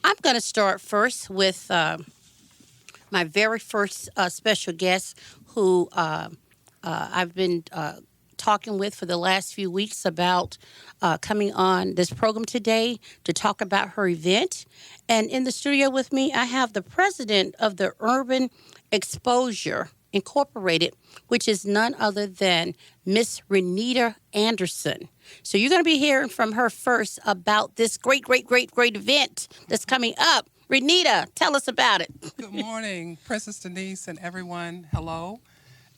I'm going to start first with my very first special guest who I've been talking with for the last few weeks about coming on this program today to talk about her event. And in the studio with me, I have the president of the Urban Exposure Incorporated, which is none other than Miss Rinita Anderson. So you're going to be hearing from her first about this great event that's coming up. Rinita, tell us about it. Good morning, Princess Denise and everyone. Hello.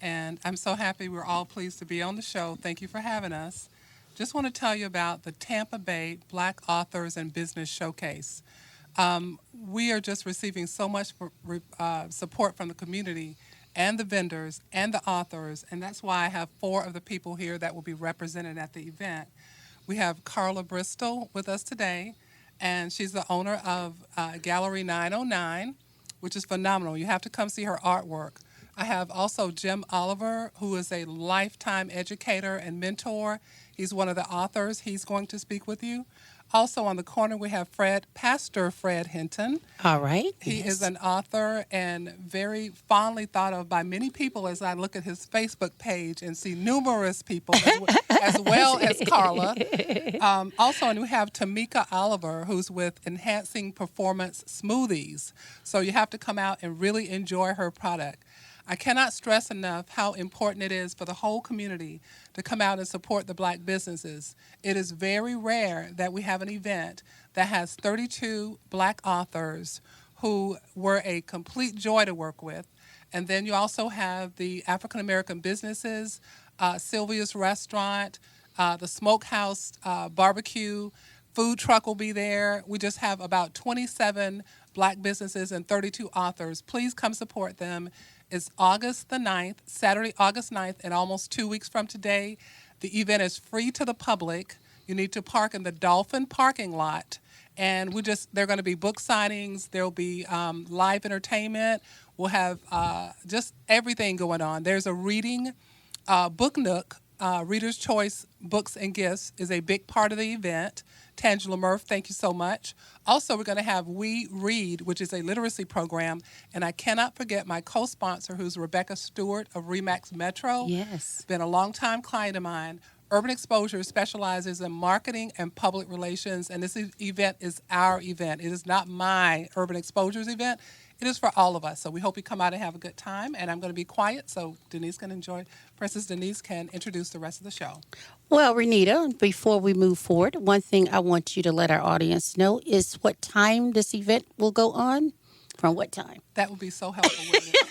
And I'm so happy we're all pleased to be on the show. Thank you for having us. Just want to tell you about the Tampa Bay Black Authors and Business Showcase. We are just receiving so much support from the community and the vendors and the authors, and that's why I have 4 of the people here that will be represented at the event. We have Carla Bristol with us today, and she's the owner of Gallerie 909, which is phenomenal. You have to come see her artwork. I have also Jim Oliver, who is a lifetime educator and mentor. He's one of the authors. He's going to speak with you. Also on the corner, we have Pastor Fred Hinton. All right. He is an author and very fondly thought of by many people as I look at his Facebook page and see numerous people as well as Carla. Also, and we have Tamika Oliver, who's with Enhancing Performance Smoothies. So you have to come out and really enjoy her product. I cannot stress enough how important it is for the whole community to come out and support the black businesses. It is very rare that we have an event that has 32 black authors who were a complete joy to work with. And then you also have the African American businesses, Sylvia's Restaurant, the Smokehouse Barbecue, food truck will be there. We just have about 27 black businesses and 32 authors. Please come support them. It's August the 9th, Saturday, August 9th, and almost 2 weeks from today. The event is free to the public. You need to park in the Dolphin parking lot. And there are going to be book signings. There'll be live entertainment. We'll have just everything going on. There's a reading book nook. Reader's Choice Books and Gifts is a big part of the event. Tangela Murph, thank you so much. Also, we're going to have We Read, which is a literacy program. And I cannot forget my co-sponsor, who's Rebecca Stewart of Remax Metro. Yes. Been a long-time client of mine. Urban Exposure specializes in marketing and public relations, and this event is our event. It is not my Urban Exposure's event. It is for all of us, so we hope you come out and have a good time, and I'm going to be quiet so Denise can enjoy. Princess Denise can introduce the rest of the show. Well, Rinita, before we move forward, one thing I want you to let our audience know is what time this event will go on. From what time? That would be so helpful, wouldn't it?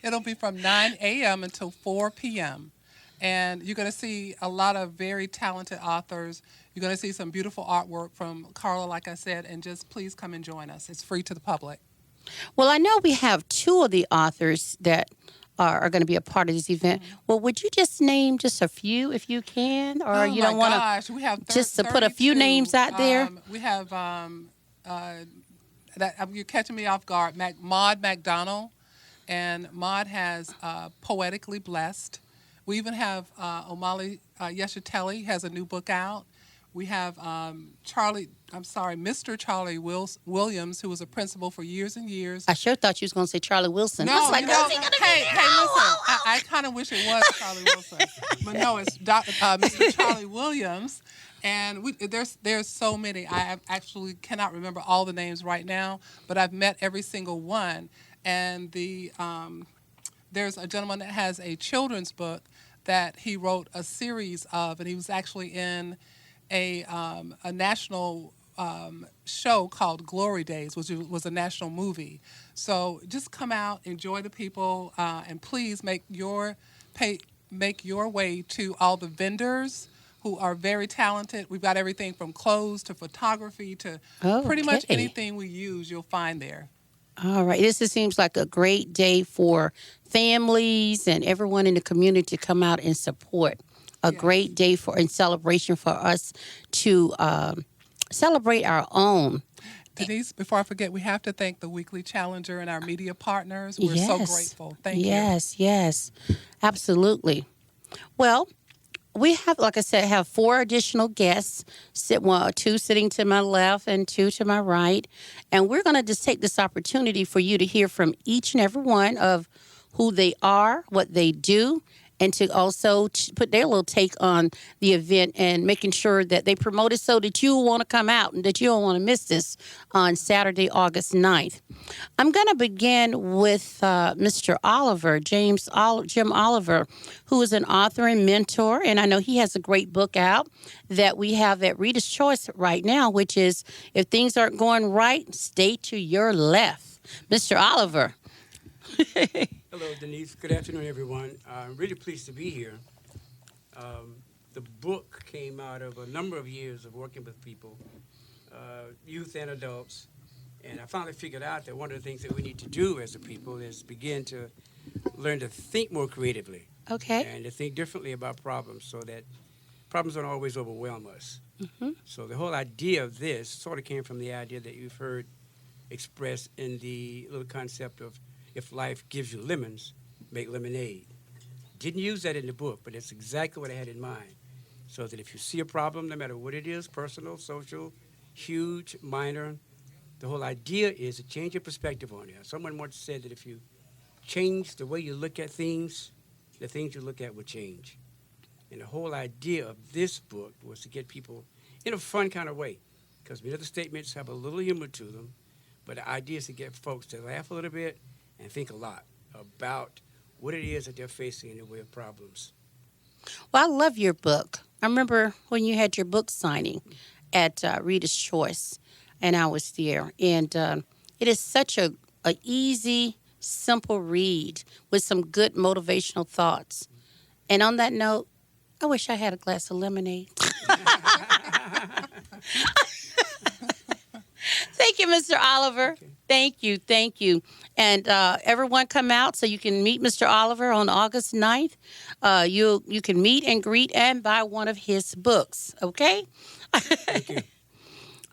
It'll be from 9 a.m. until 4 p.m. And you're going to see a lot of very talented authors. You're going to see some beautiful artwork from Carla, like I said, and just please come and join us. It's free to the public. Well, I know we have 2 of the authors that are going to be a part of this event. Mm-hmm. Well, would you just name just a few if you can? Or you don't want to just to put a few names out there? We have, you're catching me off guard, Maud McDonald. And Maud has Poetically Blessed. We even have Omali Yeshatelli has a new book out. We have Mr. Charlie Williams, who was a principal for years and years. I sure thought you was going to say Charlie Wilson. No, I was like, listen, I kind of wish it was Charlie Wilson. But no, it's Mr. Charlie Williams. And there's so many. I actually cannot remember all the names right now, but I've met every single one. And there's a gentleman that has a children's book that he wrote a series of, and he was actually in a national show called Glory Days, which was a national movie. So just come out, enjoy the people, and please make your way to all the vendors who are very talented. We've got everything from clothes to photography to pretty much anything we use, you'll find there. All right. This seems like a great day for families and everyone in the community to come out and support. A great day in celebration for us to celebrate our own. Denise, before I forget, we have to thank the Weekly Challenger and our media partners. We're so grateful. Thank you. Yes, absolutely. Well, we have, like I said, have 4 additional guests, 2 sitting to my left and 2 to my right. And we're going to just take this opportunity for you to hear from each and every one of who they are, what they do, and to also put their little take on the event and making sure that they promote it so that you want to come out and that you don't want to miss this on Saturday, August 9th. I'm going to begin with Mr. Oliver, Jim Oliver, who is an author and mentor, and I know he has a great book out that we have at Reader's Choice right now, which is If Things Aren't Going Right, Stay to Your Left. Mr. Oliver. Hello, Denise. Good afternoon, everyone. I'm really pleased to be here. The book came out of a number of years of working with people, youth and adults, and I finally figured out that one of the things that we need to do as a people is begin to learn to think more creatively. Okay. And to think differently about problems so that problems don't always overwhelm us. Mm-hmm. So the whole idea of this sort of came from the idea that you've heard expressed in the little concept of if life gives you lemons, make lemonade. Didn't use that in the book, but it's exactly what I had in mind. So that if you see a problem, no matter what it is, personal, social, huge, minor, the whole idea is to change your perspective on it. Someone once said that if you change the way you look at things, the things you look at will change. And the whole idea of this book was to get people in a fun kind of way, because many of the statements have a little humor to them, but the idea is to get folks to laugh a little bit and think a lot about what it is that they're facing in the way of problems. Well, I love your book. I remember when you had your book signing at Reader's Choice, and I was there. And it is such a easy, simple read with some good motivational thoughts. And on that note, I wish I had a glass of lemonade. Thank you, Mr. Oliver. Okay. Thank you. And everyone come out so you can meet Mr. Oliver on August 9th. You can meet and greet and buy one of his books, okay? Thank you.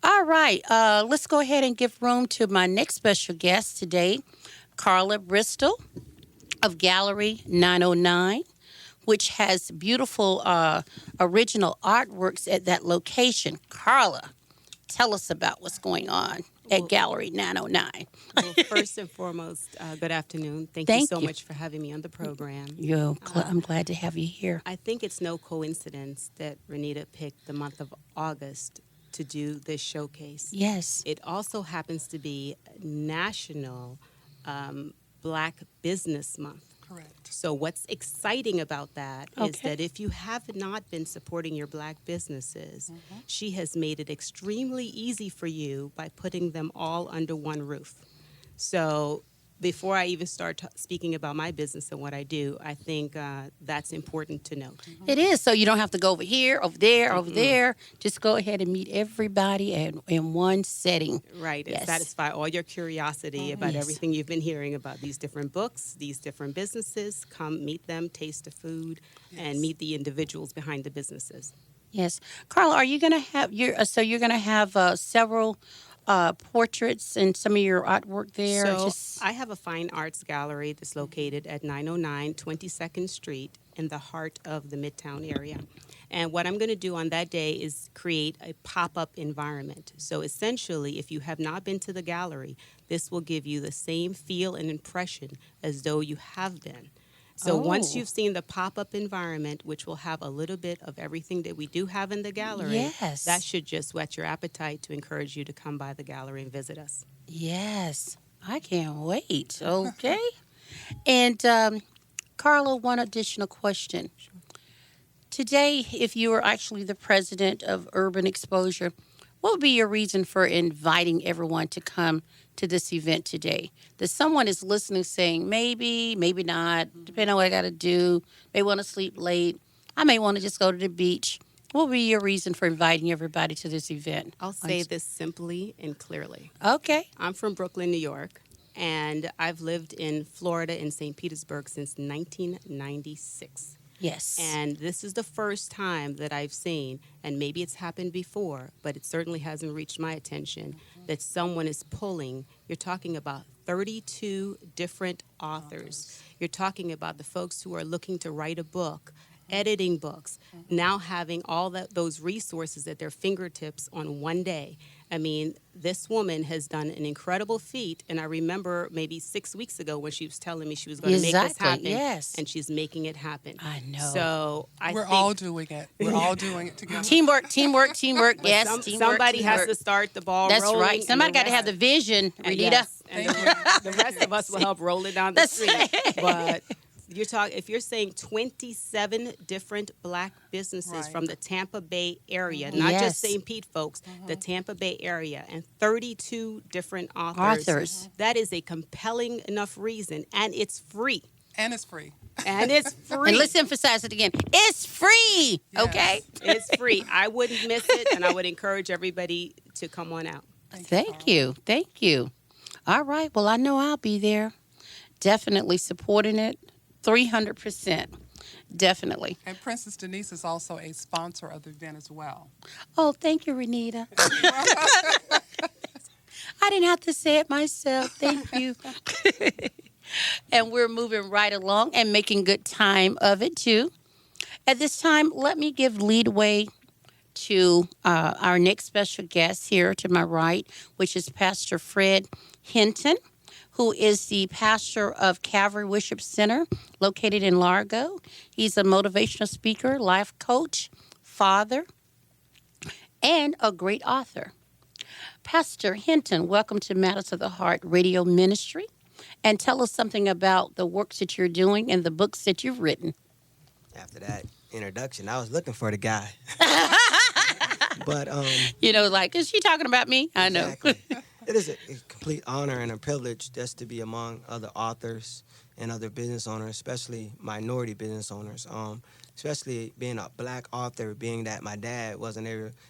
All right, let's go ahead and give room to my next special guest today, Carla Bristol of Gallerie 909, which has beautiful original artworks at that location. Carla, tell us about what's going on at Gallerie 909. Well, first and foremost, good afternoon. Thank you so much for having me on the program. I'm glad to have you here. I think it's no coincidence that Rinita picked the month of August to do this showcase. Yes. It also happens to be National Black Business Month. Correct. So what's exciting about that is that if you have not been supporting your Black businesses, she has made it extremely easy for you by putting them all under one roof. So before I even start speaking about my business and what I do, I think that's important to note. It is, so you don't have to go over here, over there, over there. Just go ahead and meet everybody in one setting. Right, and satisfy all your curiosity about everything you've been hearing about these different books, these different businesses. Come meet them, taste the food, and meet the individuals behind the businesses. Yes. Carla, are you going to have you're going to have several portraits and some of your artwork there? So I have a fine arts gallery that's located at 909 22nd Street in the heart of the Midtown area. And what I'm going to do on that day is create a pop-up environment. So essentially, if you have not been to the gallery, this will give you the same feel and impression as though you have been. So once you've seen the pop-up environment, which will have a little bit of everything that we do have in the gallery, that should just whet your appetite to encourage you to come by the gallery and visit us. Yes, I can't wait. Okay. And Carla, one additional question. Sure. Today, if you were actually the president of Urban Exposure, what would be your reason for inviting everyone to come to this event today? That someone is listening saying, maybe, maybe not, depending on what I got to do, may want to sleep late, I may want to just go to the beach. What would be your reason for inviting everybody to this event? I'll say this simply and clearly. Okay. I'm from Brooklyn, New York, and I've lived in Florida in St. Petersburg since 1996. Yes. And this is the first time that I've seen, and maybe it's happened before, but it certainly hasn't reached my attention, that someone is pulling, you're talking about 32 different authors. You're talking about the folks who are looking to write a book editing books, now having all those resources at their fingertips on one day. I mean, this woman has done an incredible feat, and I remember maybe 6 weeks ago when she was telling me she was going to make this happen, yes. and she's making it happen. I know. So We're all doing it. We're all doing it together. Teamwork. Yes, teamwork. Somebody has teamwork. to start the ball That's rolling. right. and Somebody the got to have rest- the vision, Rinita. Yes, and the rest of us will help roll it down the That's street. it. But if you're saying 27 different Black businesses Right. from the Tampa Bay area, not Yes. just St. Pete folks, the Tampa Bay area, and 32 different authors. That is a compelling enough reason, and it's free. And it's free. And it's free. And let's emphasize it again. It's free. Yes. Okay. It's free. I wouldn't miss it, and I would encourage everybody to come on out. Thank you. Thank you. All right. Well, I know I'll be there. Definitely supporting it. 300%. Definitely. And Princess Denise is also a sponsor of the event as well. Oh, thank you, Rinita. I didn't have to say it myself. Thank you. And we're moving right along and making good time of it, too. At this time, let me give leadway to our next special guest here to my right, which is Pastor Fred Hinton, who is the pastor of Calvary Worship Center located in Largo. He's a motivational speaker, life coach, father, and a great author. Pastor Hinton, welcome to Matters of the Heart Radio Ministry. And tell us something about the works that you're doing and the books that you've written. After that introduction, I was looking for the guy. But Like, is she talking about me? I know. exactly. It is a complete honor and a privilege just to be among other authors and other business owners, especially minority business owners. Especially being a Black author, being that my dad wasn't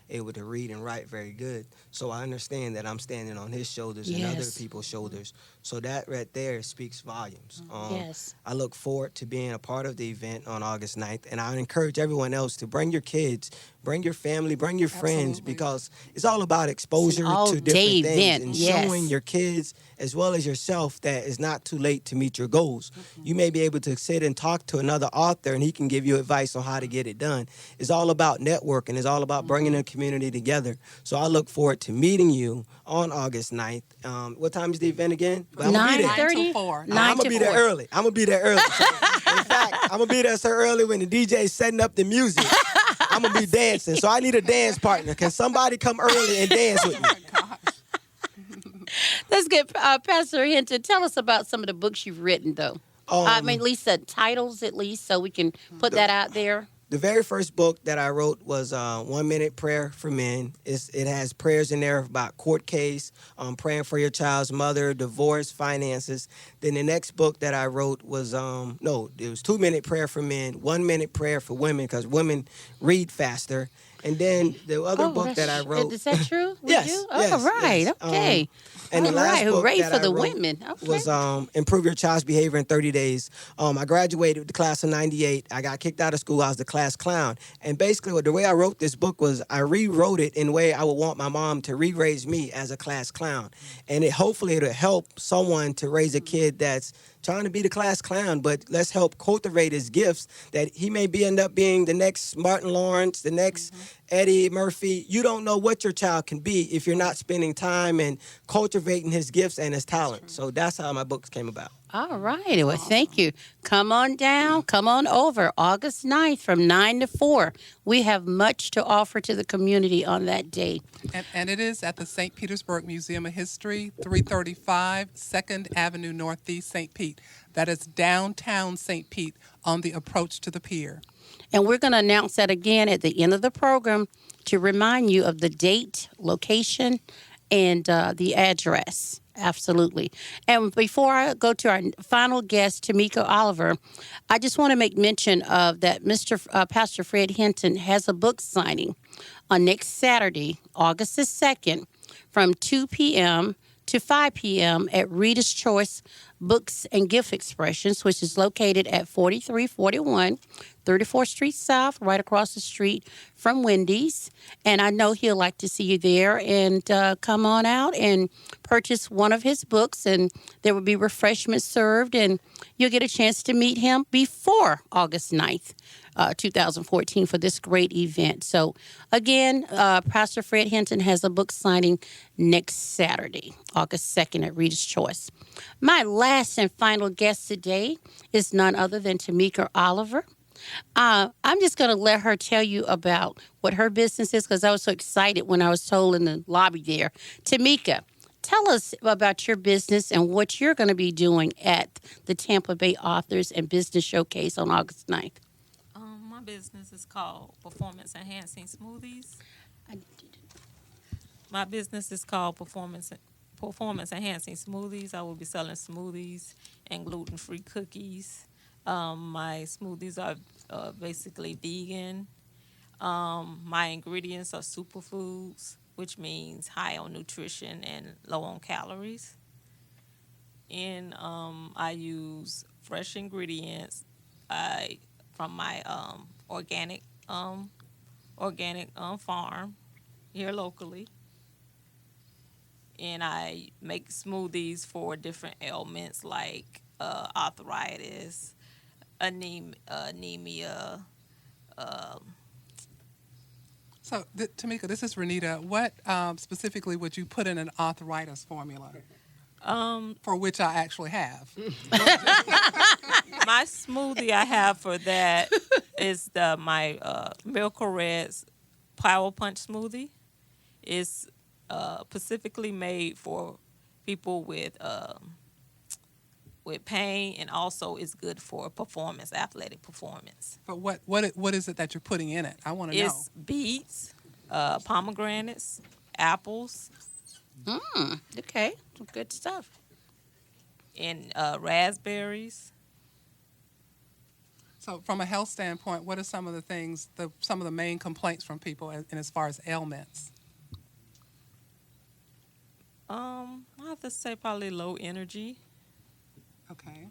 able to read and write very good. So I understand that I'm standing on his shoulders and other Yes. people's shoulders. So that right there speaks volumes. Yes. I look forward to being a part of the event on August 9th. And I encourage everyone else to bring your kids, bring your family, bring your friends, Absolutely. because it's all about exposure to all-day different things event, and yes. showing your kids as well as yourself that it's not too late to meet your goals. You may be able to sit and talk to another author and he can give you advice on how to get it done. It's all about networking. It's all about bringing the community together. So I look forward to meeting you on August 9th. What time is the event again? But I'm gonna be there. 9:30? 9 to 4. 9 I'm to gonna be there 4. early. I'm gonna be there early. So, in fact, I'm gonna be there so early when the DJ's setting up the music. I'm gonna be dancing. So I need a dance partner. Can somebody come early and dance with me? Let's get Pastor Hinton. Tell us about some of the books you've written, though. At least the titles, at least, so we can put that out there. The very first book that I wrote was 1 Minute Prayer for Men. It has prayers in there about court case, praying for your child's mother, divorce, finances. Then the next book that I wrote was, it was 2 Minute Prayer for Men, 1 Minute Prayer for Women, because women read faster. And then the other book that I wrote. Is that true? Yes, You? yes, Oh, right. yes. Okay. And the All last right. book Hooray that for I the wrote women. Okay. was Improve Your Child's Behavior in 30 Days. I graduated with the class of 98. I got kicked out of school. I was the class clown. And basically, the way I wrote this book was I rewrote it in a way I would want my mom to re-raise me as a class clown. And hopefully it'll help someone to raise a kid that's trying to be the class clown, but let's help cultivate his gifts that he may end up being the next Martin Lawrence, the next Eddie Murphy. You don't know what your child can be if you're not spending time and cultivating his gifts and his talent. So that's how my books came about. All right. Well, thank you. Come on down. Come on over. August 9th from 9 to 4. We have much to offer to the community on that day. And it is at the St. Petersburg Museum of History, 335 2nd Avenue Northeast, St. Pete. That is downtown St. Pete on the approach to the pier. And we're going to announce that again at the end of the program to remind you of the date, location, and the address. Absolutely. And before I go to our final guest, Tamika Oliver, I just want to make mention of that Pastor Fred Hinton has a book signing on next Saturday, August the 2nd, from 2 p.m. to 5 p.m. at Reader's Choice Books and Gift Expressions, which is located at 4341 34th Street South, right across the street from Wendy's. And I know he'll like to see you there, and come on out and purchase one of his books, and there will be refreshments served, and you'll get a chance to meet him before August 9th. 2014 for this great event. So again, Pastor Fred Hinton has a book signing next Saturday, August 2nd at Reader's Choice. My last and final guest today is none other than Tamika Oliver. I'm just going to let her tell you about what her business is, because I was so excited when I was told in the lobby there. Tamika, tell us about your business and what you're going to be doing at the Tampa Bay Authors and Business Showcase on August 9th. My business is called Performance Enhancing Smoothies. My business is called Performance Enhancing Smoothies. I will be selling smoothies and gluten-free cookies. My smoothies are basically vegan. My ingredients are superfoods, which means high on nutrition and low on calories. And I use fresh ingredients from my organic farm here locally. And I make smoothies for different ailments like arthritis, anemia. So, Tamika, this is Rinita. What specifically would you put in an arthritis formula? For which I actually have. My smoothie I have for that is my Miracle Red's Power Punch smoothie. It's specifically made for people with pain, and also is good for athletic performance. But what is it that you're putting in it? I want to know. It's beets, pomegranates, apples, Okay, good stuff. and raspberries. So, from a health standpoint, what are some of the things, some of the main complaints from people, as far as ailments? I have to say probably low energy. Okay.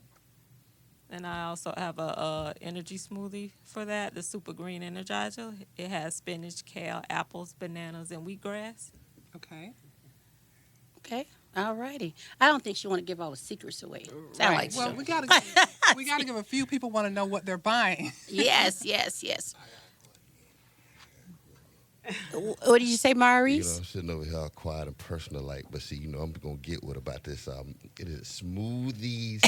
And I also have a energy smoothie for that, the Super Green Energizer. It has spinach, kale, apples, bananas, and wheatgrass. Okay. Okay, all righty. I don't think she want to give all the secrets away. Sound like Well, she- we gotta give a few people want to know what they're buying. Yes. What did you say, Maurice? I'm sitting over here all quiet and personal like, but see, I'm going to get what about this. It is Smoothies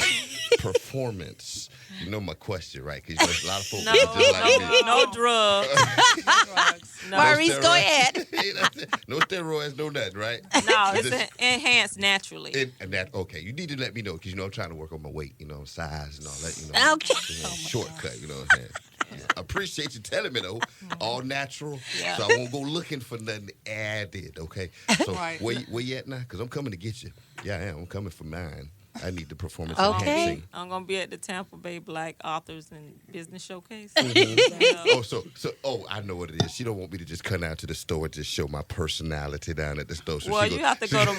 Performance. You know my question, right? Because there's a lot of folks No, that just like me. no drugs. No, Maurice, go steroids. ahead. No steroids, no nothing, right? no, it's This- enhanced naturally. And that, okay, you need to let me know, because, I'm trying to work on my weight, size and all that, Okay. Shortcut, you know what I'm saying? I appreciate you telling me, though. All natural. Yeah. So I won't go looking for nothing added, okay? So Right. where you at now? Because I'm coming to get you. Yeah, I am. I'm coming for mine. I need the performance Okay. enhancing. I'm gonna be at the Tampa Bay Black Authors and Business Showcase. I know what it is. She don't want me to just come down to the store and just show my personality down at the store. So Well, she you go- have to go to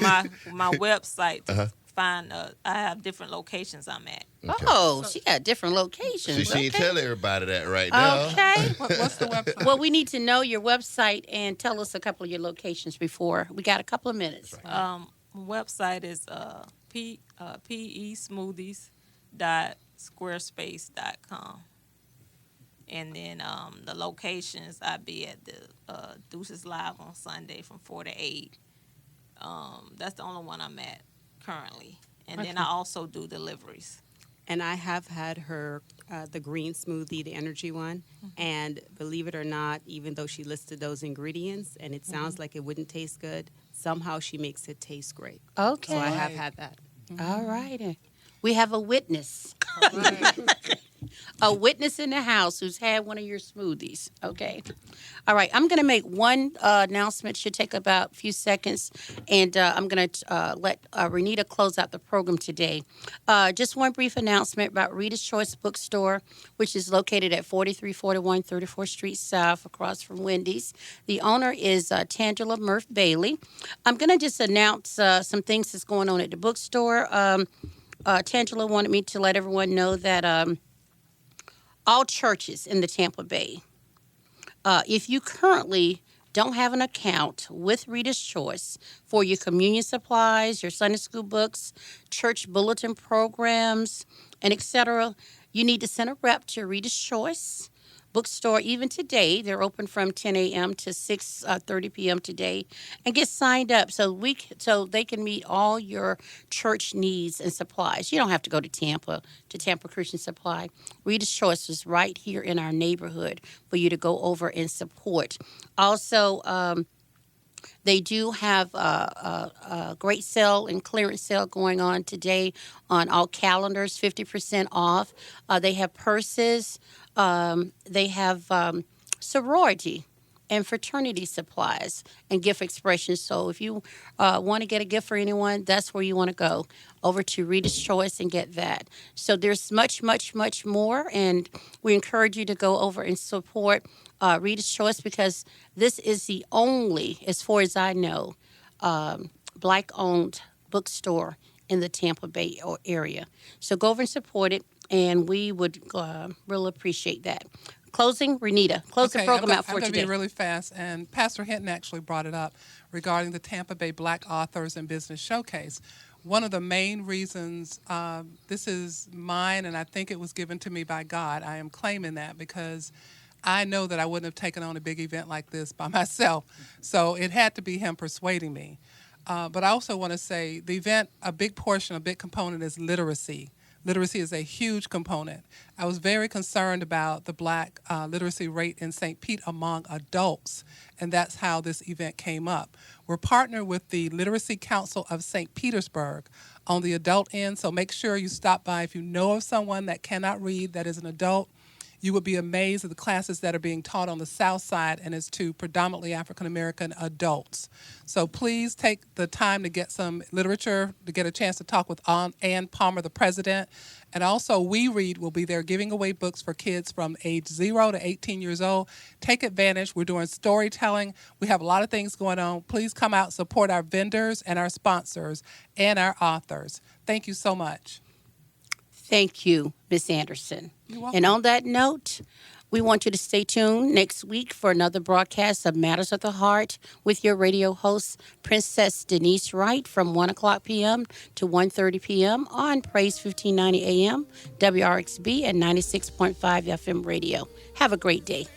my website to find. I have different locations I'm at. Okay. Oh, she got different locations. She ain't Okay. tell everybody that right now. Okay. What's the website? Well, we need to know your website and tell us a couple of your locations before. We got a couple of minutes. My website is pesmoothies.squarespace.com. And then the locations, I be at the Deuces Live on Sunday from 4 to 8. That's the only one I'm at currently. And then I also do deliveries. And I have had her, the green smoothie, the energy one. And believe it or not, even though she listed those ingredients and it sounds like it wouldn't taste good, somehow she makes it taste great. Okay. So I have had that. All right. We have a witness. A witness in the house who's had one of your smoothies. Okay. All right. I'm going to make one announcement. Should take about a few seconds. And I'm going to let Rinita close out the program today. Just one brief announcement about Reader's Choice Bookstore, which is located at 4341 34th Street South, across from Wendy's. The owner is Tangela Murph Bailey. I'm going to just announce some things that's going on at the bookstore. Tangela wanted me to let everyone know that all churches in the Tampa Bay, if you currently don't have an account with Reader's Choice for your communion supplies, your Sunday school books, church bulletin programs, and etc., you need to send a rep to Reader's Choice bookstore. Even today, they're open from 10 a.m. to 6:30 p.m. today, and get signed up so they can meet all your church needs and supplies. You don't have to go to Tampa Christian Supply. Reader's Choice is right here in our neighborhood for you to go over and support. Also, they do have a great sale and clearance sale going on today on all calendars, 50% off. They have purses. They have sorority and fraternity supplies and gift expressions. So if you want to get a gift for anyone, that's where you want to go, over to Reader's Choice and get that. So there's much, much, much more, and we encourage you to go over and support Reader's Choice, because this is the only, as far as I know, Black-owned bookstore in the Tampa Bay area. So go over and support it, and we would really appreciate that. Closing, Rinita, close the program out for I'm going today. to be really fast, and Pastor Hinton actually brought it up regarding the Tampa Bay Black Authors and Business Showcase. One of the main reasons, this is mine, and I think it was given to me by God. I am claiming that because I know that I wouldn't have taken on a big event like this by myself. So it had to be him persuading me. But I also want to say the event, a big component is literacy. Literacy is a huge component. I was very concerned about the Black literacy rate in St. Pete among adults, and that's how this event came up. We're partnered with the Literacy Council of St. Petersburg on the adult end, so make sure you stop by. If you know of someone that cannot read, that is an adult, you would be amazed at the classes that are being taught on the South Side, and it's to predominantly African-American adults. So please take the time to get some literature, to get a chance to talk with Ann Palmer, the president. And also, We Read will be there giving away books for kids from age 0 to 18 years old. Take advantage. We're doing storytelling. We have a lot of things going on. Please come out, support our vendors and our sponsors and our authors. Thank you so much. Thank you, Ms. Anderson. You're welcome. And on that note, we want you to stay tuned next week for another broadcast of Matters of the Heart with your radio host, Princess Denise Wright, from 1 o'clock p.m. to 1:30 p.m. on Praise 1590 AM, WRXB, and 96.5 FM radio. Have a great day.